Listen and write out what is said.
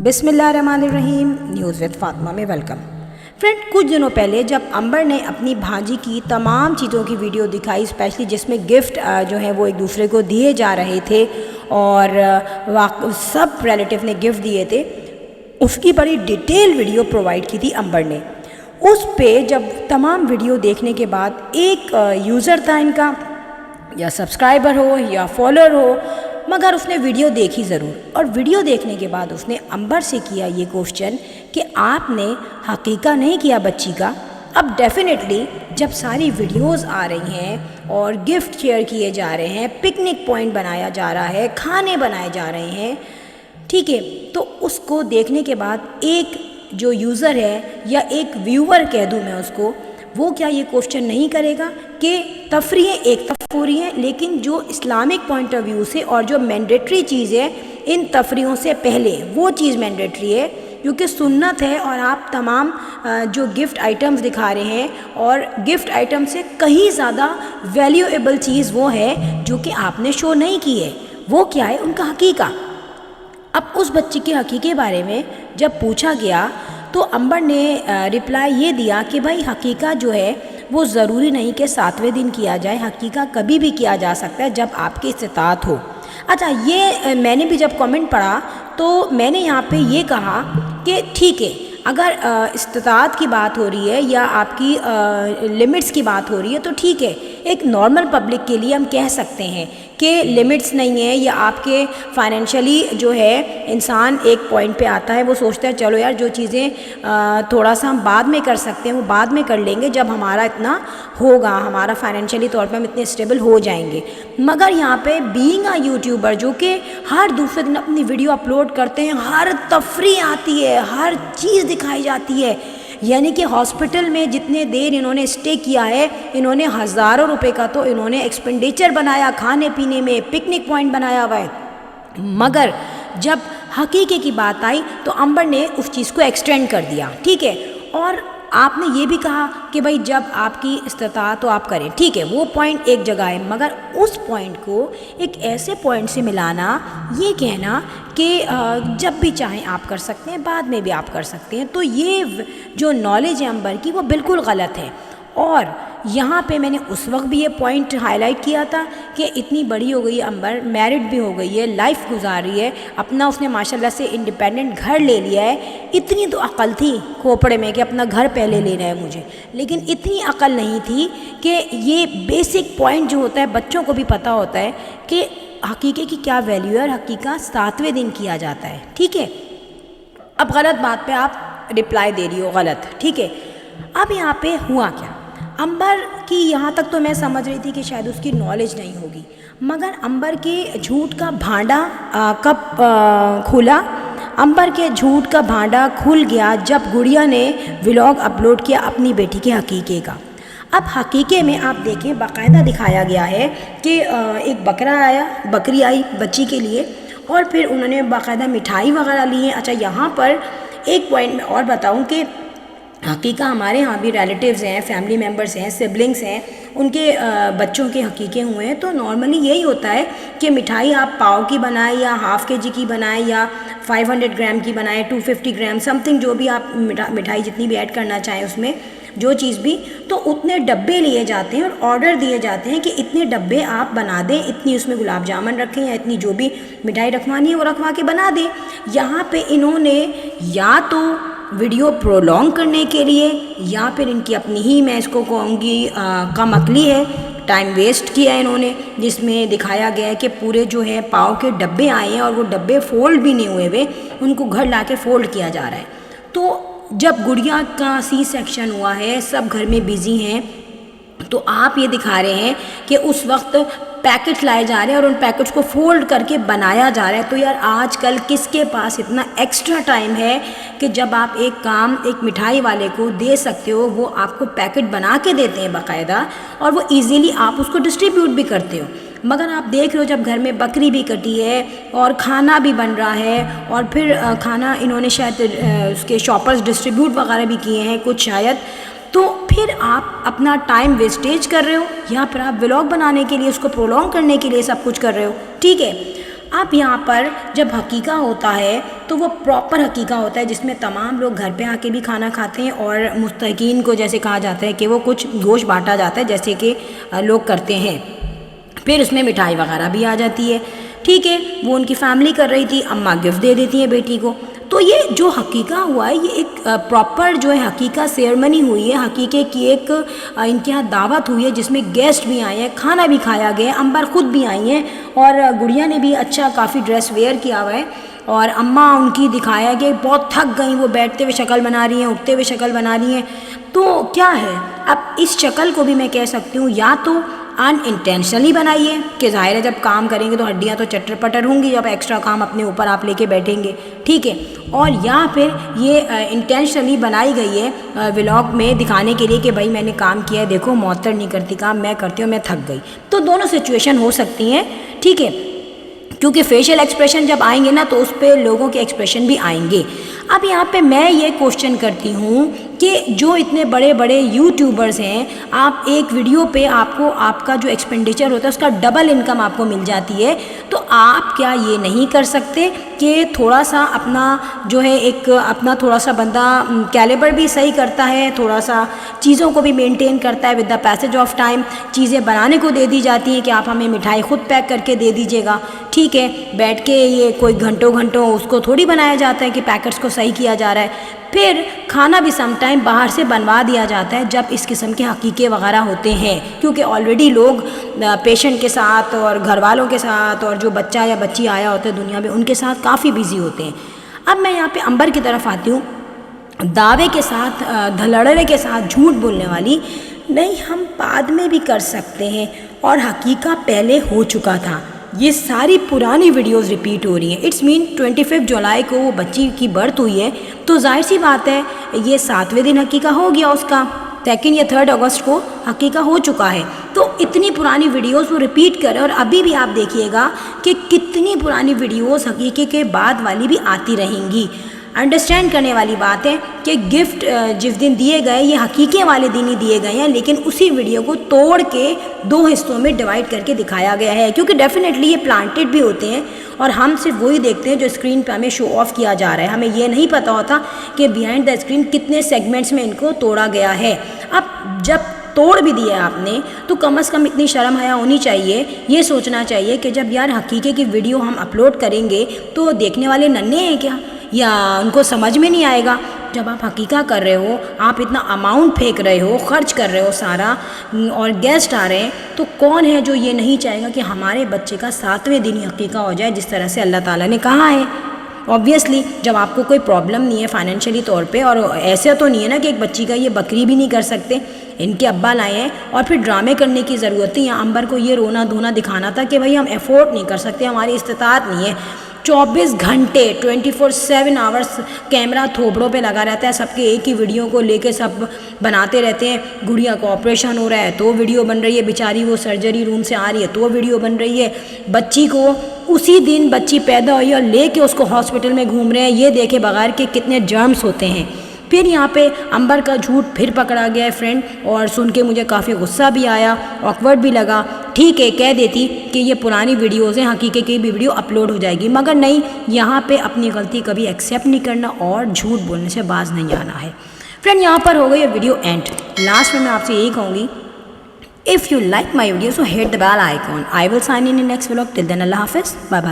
بسم اللہ الرحمن الرحیم، نیوز وتھ فاطمہ میں ویلکم۔ فرینڈ، کچھ دنوں پہلے جب امبر نے اپنی بھانجی کی تمام چیزوں کی ویڈیو دکھائی، اسپیشلی جس میں گفٹ جو ہے وہ ایک دوسرے کو دیے جا رہے تھے اور سب ریلیٹیو نے گفٹ دیے تھے، اس کی بڑی ڈیٹیل ویڈیو پرووائڈ کی تھی امبر نے۔ اس پہ جب تمام ویڈیو دیکھنے کے بعد ایک یوزر تھا ان کا، یا سبسکرائبر ہو یا فالوور ہو، مگر اس نے ویڈیو دیکھی ضرور، اور ویڈیو دیکھنے کے بعد اس نے امبر سے کیا یہ کوشچن کہ آپ نے حقیقہ نہیں کیا بچی کا۔ اب ڈیفینیٹلی جب ساری ویڈیوز آ رہی ہیں اور گفٹ شیئر کیے جا رہے ہیں، پکنک پوائنٹ بنایا جا رہا ہے، کھانے بنائے جا رہے ہیں، ٹھیک ہے، تو اس کو دیکھنے کے بعد ایک جو یوزر ہے یا ایک ویور کہہ دوں میں اس کو، وہ کیا یہ کوشچن نہیں کرے گا کہ تفریحیں ایک طرف ہو رہی ہیں، لیکن جو اسلامک پوائنٹ آف ویو سے اور جو مینڈیٹری چیز ہے ان تفریحوں سے پہلے وہ چیز مینڈیٹری ہے، کیونکہ سنت ہے، اور آپ تمام جو گفٹ آئٹمز دکھا رہے ہیں، اور گفٹ آئٹم سے کہیں زیادہ ویلیویبل چیز وہ ہے جو کہ آپ نے شو نہیں کی ہے، وہ کیا ہے؟ ان کا حقیقہ۔ اب اس بچی کے حقیقے بارے میں جب پوچھا گیا تو امبر نے رپلائی یہ دیا کہ بھائی حقیقہ جو ہے وہ ضروری نہیں کہ 7ویں دن کیا جائے، حقیقہ کبھی بھی کیا جا سکتا ہے جب آپ کی استطاعت ہو۔ اچھا، یہ میں نے بھی جب کامنٹ پڑھا تو میں نے یہاں پہ یہ کہا کہ ٹھیک ہے، اگر استطاعت کی بات ہو رہی ہے یا آپ کی لمٹس کی بات ہو رہی ہے تو ٹھیک ہے، ایک نارمل پبلک کے لیے ہم کہہ سکتے ہیں کہ لمٹس نہیں ہے، یا آپ کے فائنینشلی جو ہے انسان ایک پوائنٹ پہ آتا ہے، وہ سوچتا ہے چلو یار جو چیزیں تھوڑا سا ہم بعد میں کر سکتے ہیں وہ بعد میں کر لیں گے جب ہمارا اتنا ہوگا، ہمارا فائنینشلی طور پہ ہم اتنے اسٹیبل ہو جائیں گے۔ مگر یہاں پہ بینگ اے یوٹیوبر جو کہ ہر دوسرے دن اپنی ویڈیو اپلوڈ کرتے ہیں، ہر تفریح آتی ہے، ہر چیز دکھائی جاتی ہے، یعنی کہ ہاسپٹل میں جتنے دیر انہوں نے اسٹے کیا ہے، انہوں نے ہزاروں روپے کا تو انہوں نے ایکسپینڈیچر بنایا، کھانے پینے میں پکنک پوائنٹ بنایا ہوا ہے، مگر جب حقیقے کی بات آئی تو امبر نے اس چیز کو ایکسٹینڈ کر دیا، ٹھیک ہے، اور آپ نے یہ بھی کہا کہ بھائی جب آپ کی استطاعت تو آپ کریں، ٹھیک ہے، وہ پوائنٹ ایک جگہ ہے، مگر اس پوائنٹ کو ایک ایسے پوائنٹ سے ملانا، یہ کہنا کہ جب بھی چاہیں آپ کر سکتے ہیں، بعد میں بھی آپ کر سکتے ہیں، تو یہ جو نالج ہے امبر کی وہ بالکل غلط ہے۔ اور یہاں پہ میں نے اس وقت بھی یہ پوائنٹ ہائی لائٹ کیا تھا کہ اتنی بڑی ہو گئی ہے امبر، میرڈ بھی ہو گئی ہے، لائف گزار رہی ہے، اپنا اس نے ماشاءاللہ سے انڈیپینڈنٹ گھر لے لیا ہے، اتنی تو عقل تھی کھوپڑے میں کہ اپنا گھر پہلے لینا ہے مجھے، لیکن اتنی عقل نہیں تھی کہ یہ بیسک پوائنٹ جو ہوتا ہے بچوں کو بھی پتہ ہوتا ہے کہ حقیقے کی کیا ویلیو ہے، اور حقیقہ 7ویں دن کیا جاتا ہے، ٹھیک ہے۔ اب غلط بات پہ آپ رپلائی دے رہی ہو، غلط، ٹھیک ہے۔ اب یہاں پہ ہوا کیا؟ امبر کی یہاں تک تو میں سمجھ رہی تھی کہ شاید اس کی نالج نہیں ہوگی، مگر امبر کے جھوٹ کا بھانڈا کب کھلا؟ امبر کے جھوٹ کا بھانڈا کھل گیا جب گڑیا نے ولاگ اپلوڈ کیا اپنی بیٹی کے حقیقے کا۔ اب حقیقے میں آپ دیکھیں باقاعدہ دکھایا گیا ہے کہ ایک بکری آئی بچی کے لیے، اور پھر انہوں نے باقاعدہ مٹھائی وغیرہ لی ہے۔ اچھا، یہاں پر ایک پوائنٹ میں اور بتاؤں کہ حقیقہ ہمارے ہاں بھی ریلیٹیوز ہیں، فیملی ممبرز ہیں، سبلنگس ہیں، ان کے بچوں کے حقیقے ہوئے ہیں، تو نارملی یہی ہوتا ہے کہ مٹھائی آپ پاؤ کی بنائیں یا ½ kg کی بنائیں یا 500 گرام کی بنائیں، 250 گرام سم تھنگ، جو بھی آپ مٹھائی جتنی بھی ایڈ کرنا چاہیں اس میں، جو چیز بھی، تو اتنے ڈبے لیے جاتے ہیں اور آرڈر دیے جاتے ہیں کہ اتنے ڈبے آپ بنا دیں، اتنی اس میں گلاب جامن رکھیں یا اتنی جو بھی مٹھائی رکھوانی ہے وہ رکھوا کے بنا دیں۔ یہاں پہ انہوں نے یا تو ویڈیو پرولونگ کرنے کے لیے، یا پھر ان کی اپنی ہی، میں اس کو کہوں گی کم عقلی ہے، ٹائم ویسٹ کیا ہے انہوں نے، جس میں دکھایا گیا ہے کہ پورے جو ہے پاؤ کے ڈبے آئے ہیں اور وہ ڈبے فولڈ بھی نہیں ہوئے، ان کو گھر لا کے فولڈ کیا جا رہا ہے۔ تو جب گڑیا کا سی سیکشن ہوا ہے، سب گھر میں بیزی ہیں، تو آپ یہ دکھا رہے ہیں کہ اس وقت پیکٹ لائے جا رہے ہیں اور ان پیکٹس کو فولڈ کر کے بنایا جا رہا ہے۔ تو یار آج کل کس کے پاس اتنا ایکسٹرا ٹائم ہے کہ جب آپ ایک کام ایک مٹھائی والے کو دے سکتے ہو، وہ آپ کو پیکٹ بنا کے دیتے ہیں باقاعدہ، اور وہ ایزیلی آپ اس کو ڈسٹریبیوٹ بھی کرتے ہو، مگر آپ دیکھ رہے ہو جب گھر میں بکری بھی کٹی ہے اور کھانا بھی بن رہا ہے، اور پھر کھانا انہوں نے شاید اس کے شاپرز ڈسٹریبیوٹ وغیرہ بھی کیے ہیں کچھ شاید، تو پھر آپ اپنا ٹائم ویسٹیج کر رہے ہو، یا پھر آپ ولاگ بنانے کے لیے اس کو پرولونگ کرنے کے لیے سب کچھ کر رہے ہو، ٹھیک ہے۔ اب یہاں پر جب حقیقہ ہوتا ہے تو وہ پراپر حقیقہ ہوتا ہے جس میں تمام لوگ گھر پہ آ کے بھی کھانا کھاتے ہیں اور مستحقین کو جیسے کہا جاتا ہے کہ وہ کچھ گوشت بانٹا جاتا ہے جیسے کہ لوگ کرتے ہیں. پھر اس میں مٹھائی وغیرہ بھی آ جاتی ہے. ٹھیک ہے, وہ ان کی فیملی کر رہی تھی, اماں گفٹ دے دیتی ہیں بیٹی کو. تو یہ جو حقیقہ ہوا ہے یہ ایک پراپر جو ہے حقیقہ سیرمنی ہوئی ہے, حقیقے کی ایک ان کے یہاں دعوت ہوئی ہے جس میں گیسٹ بھی آئے ہیں, کھانا بھی کھایا گیا ہے, امبر خود بھی آئی ہیں اور گڑیا نے بھی اچھا کافی ڈریس ویئر کیا ہوا ہے. اور اماں ان کی دکھایا کہ بہت تھک گئیں, وہ بیٹھتے ہوئے شکل بنا رہی ہیں, اٹھتے ہوئے شکل بنا رہی ہیں. تو کیا ہے, اب اس شکل کو بھی میں کہہ سکتی ہوں یا تو ان انٹینشنلی بنائیے کہ ظاہر ہے جب کام کریں گے تو ہڈیاں تو چٹر پٹر ہوں گی جب ایکسٹرا کام اپنے اوپر آپ لے کے بیٹھیں گے. ٹھیک ہے, اور یا پھر یہ انٹینشنلی بنائی گئی ہے ولاگ میں دکھانے کے لیے کہ بھائی میں نے کام کیا ہے, دیکھو معطر نہیں کرتی کام, میں کرتی ہوں, میں تھک گئی. تو دونوں سچویشن ہو سکتی ہیں. ٹھیک ہے, کیونکہ فیشیل ایکسپریشن جب آئیں گے نا تو اس پہ لوگوں کے ایکسپریشن بھی آئیں گے. اب یہاں پہ میں یہ کوشچن کرتی ہوں کہ جو اتنے بڑے بڑے یوٹیوبرز ہیں, آپ ایک ویڈیو پہ آپ کو آپ کا جو ایکسپینڈیچر ہوتا ہے اس کا ڈبل انکم آپ کو مل جاتی ہے, تو آپ کیا یہ نہیں کر سکتے کہ تھوڑا سا اپنا جو ہے ایک اپنا تھوڑا سا بندہ کیلیبر بھی صحیح کرتا ہے, تھوڑا سا چیزوں کو بھی مینٹین کرتا ہے, with the passage of time چیزیں بنانے کو دے دی جاتی ہیں کہ آپ ہمیں مٹھائی خود پیک کر کے دے دیجیے گا. ٹھیک ہے, بیٹھ کے یہ کوئی گھنٹوں گھنٹوں اس کو تھوڑی بنایا جاتا ہے کہ پیکٹس کو صحیح کیا جا رہا ہے. پھر کھانا بھی سم ٹائم باہر سے بنوا دیا جاتا ہے جب اس قسم کے حقیقے وغیرہ ہوتے ہیں, کیونکہ آلریڈی لوگ پیشنٹ کے ساتھ اور گھر والوں کے ساتھ اور جو بچہ یا بچی آیا ہوتا ہے دنیا میں ان کے ساتھ کافی بیزی ہوتے ہیں. اب میں یہاں پہ امبر کی طرف آتی ہوں. دعوے کے ساتھ دھڑلے کے ساتھ جھوٹ بولنے والی, نہیں ہم بعد میں بھی کر سکتے ہیں اور حقیقہ پہلے ہو چکا تھا. یہ ساری پرانی ویڈیوز ریپیٹ ہو رہی ہیں. اٹس مین 25 جولائی کو وہ بچی کی برتھ ہوئی ہے, تو ظاہر سی بات ہے یہ 7ویں دن حقیقہ ہو گیا اس کا, 2 یا 3 اگست کو حقیقہ ہو چکا ہے. تو اتنی پرانی ویڈیوز وہ ریپیٹ کرے, اور ابھی بھی آپ دیکھیے گا کہ کتنی پرانی ویڈیوز حقیقے کے بعد والی بھی آتی رہیں گی. انڈرسٹینڈ کرنے والی بات ہے کہ گفٹ جس دن دیے گئے یہ حقیقے والے دن ہی دیے گئے ہیں, لیکن اسی ویڈیو کو توڑ کے 2 حصوں میں ڈیوائڈ کر کے دکھایا گیا ہے, کیونکہ ڈیفینیٹلی یہ پلانٹڈ بھی ہوتے ہیں اور ہم صرف وہی دیکھتے ہیں جو اسکرین پہ ہمیں شو آف کیا جا رہا ہے. ہمیں یہ نہیں پتہ ہوتا کہ بیہائنڈ دا اسکرین کتنے سیگمنٹس میں ان کو توڑا گیا ہے. اب جب توڑ بھی دیا آپ نے تو کم از کم اتنی شرم حیا ہونی چاہیے, یہ سوچنا چاہیے کہ جب یار حقیقے کی ویڈیو ہم اپلوڈ کریں گے تو دیکھنے والے ننھے ہیں کیا, یا ان کو سمجھ میں نہیں آئے گا. جب آپ حقیقہ کر رہے ہو, آپ اتنا اماؤنٹ پھینک رہے ہو, خرچ کر رہے ہو سارا, اور گیسٹ آ رہے ہیں, تو کون ہے جو یہ نہیں چاہے گا کہ ہمارے بچے کا 7ویں دن ہی حقیقہ ہو جائے جس طرح سے اللہ تعالیٰ نے کہا ہے. اوبویسلی جب آپ کو کوئی پرابلم نہیں ہے فائنینشلی طور پہ, اور ایسا تو نہیں ہے نا کہ ایک بچی کا یہ بکری بھی نہیں کر سکتے, ان کے ابا لائے ہیں اور پھر ڈرامے کرنے کی ضرورت تھی. یا امبر کو یہ رونا دھونا دکھانا تھا کہ بھائی ہم افورڈ نہیں کر سکتے, ہماری استطاعت نہیں ہے. 24 گھنٹے 24/7 آورس کیمرہ تھوبڑوں پہ لگا رہتا ہے, سب کے ایک ہی ویڈیو کو لے کے سب بناتے رہتے ہیں. گڑیا کو آپریشن ہو رہا ہے تو ویڈیو بن رہی ہے, بیچاری وہ سرجری روم سے آ رہی ہے تو ویڈیو بن رہی ہے. بچی کو اسی دن بچی پیدا ہوئی اور لے کے اس کو ہاسپٹل میں گھوم رہے ہیں, یہ دیکھے بغیر کہ کتنے جرمز ہوتے ہیں. پھر یہاں پہ امبر کا جھوٹ پھر پکڑا گیا ہے فرینڈ, اور سن کے مجھے کافی غصہ بھی آیا, آکورڈ بھی لگا. ٹھیک ہے, کہہ دیتی کہ یہ پرانی ویڈیوز ہیں, حقیقے کی بھی ویڈیو اپلوڈ ہو جائے گی, مگر نہیں, یہاں پہ اپنی غلطی کبھی ایکسیپٹ نہیں کرنا اور جھوٹ بولنے سے باز نہیں آنا ہے. فرینڈ یہاں پر ہو گئی یہ ویڈیو اینڈ. لاسٹ میں آپ سے یہی کہوں گی, if you like my video so hit the bell icon. I will sign in next vlog. Till then, Allah Hafiz. Bye bye.